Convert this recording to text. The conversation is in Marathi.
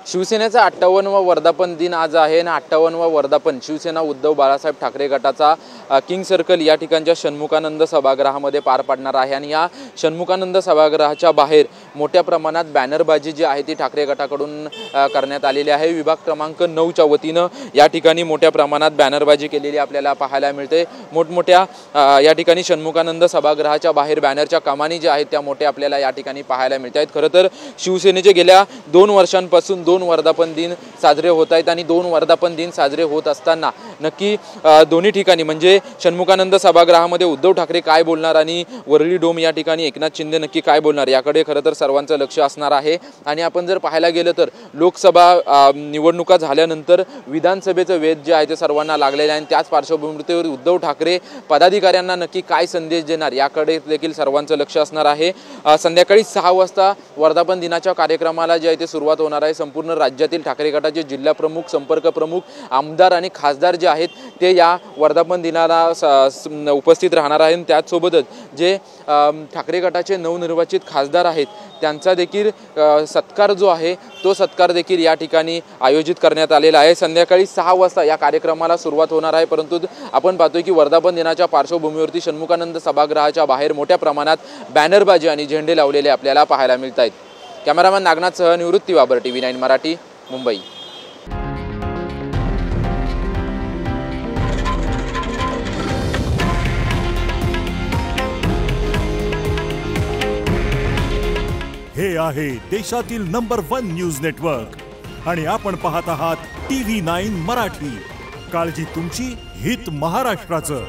शिवसेनेचा 58वा वर्धापन दिन आज आहे आणि 58वा वर्धापन शिवसेना उद्धव बाळासाहेब ठाकरे गटाचा किंग सर्कल या ठिकाणच्या षण्मुखानंद सभागृहामध्ये पार पडणार आहे आणि या षण्मुखानंद सभागृहाच्या बाहेर मोठ्या प्रमाणात बॅनरबाजी जी आहे ती ठाकरे गटाकडून करण्यात आलेली आहे। विभाग क्रमांक 9च्या वतीने या ठिकाणी मोठ्या प्रमाणात बॅनरबाजी केलेली आपल्याला पाहायला मिळते। मोठमोठ्या या ठिकाणी षण्मुखानंद सभागृहाच्या बाहेर बॅनरच्या कमानी ज्या आहेत त्या मोठ्या आपल्याला या ठिकाणी पाहायला मिळत आहेत। खरं तर शिवसेनेचे गेल्या 2 वर्षांपासून 2 वर्धापन दिन साजरे होत आहेत आणि 2 वर्धापन दिन साजरे होत असताना नक्की दोन्ही ठिकाणी म्हणजे षण्मुखानंद सभागृहामध्ये उद्धव ठाकरे काय बोलणार आणि वरळी डोम या ठिकाणी एकनाथ शिंदे नक्की काय बोलणार याकडे खरं तर सर्वांचं लक्ष असणार आहे। आणि आपण जर पाहायला गेलं तर लोकसभा निवडणुका झाल्यानंतर विधानसभेचं वेध जे आहे ते सर्वांना लागलेलं आहे आणि त्याच पार्श्वभूमीवर उद्धव ठाकरे पदाधिकाऱ्यांना नक्की काय संदेश देणार याकडे देखील सर्वांचं लक्ष असणार आहे। संध्याकाळी 6 वाजता वर्धापन दिनाच्या कार्यक्रमाला जे आहे ते सुरुवात होणार आहे। संपूर्ण राज्यातील ठाकरे गटाचे जिल्हा प्रमुख, संपर्क प्रमुख, आमदार आणि खासदार जे आहेत ते या वर्धापन दिनाला उपस्थित राहणार आहेत। त्याचसोबतच जे ठाकरे गटाचे नवनिर्वाचित खासदार आहेत त्यांचा देखील सत्कार जो आहे तो सत्कार देखील या ठिकाणी आयोजित करण्यात आलेला आहे। संध्याकाळी 6 वाजता या कार्यक्रमाला सुरुवात होणार आहे, परंतु आपण पाहतोय की वर्धापन दिनाच्या पार्श्वभूमीवरती षण्मुखानंद सभागृहाच्या बाहेर मोठ्या प्रमाणात बॅनरबाजी आणि झेंडे लावलेले आपल्याला पाहायला मिळत आहेत। कॅमेरामॅन नागनाथसह निवृत्ती बाबर, TV9 मराठी, मुंबई। हे आहे देशातील नंबर 1 न्यूज नेटवर्क आणि आपण पाहत आहात TV9 मराठी। काळजी तुमची, हित महाराष्ट्राचं।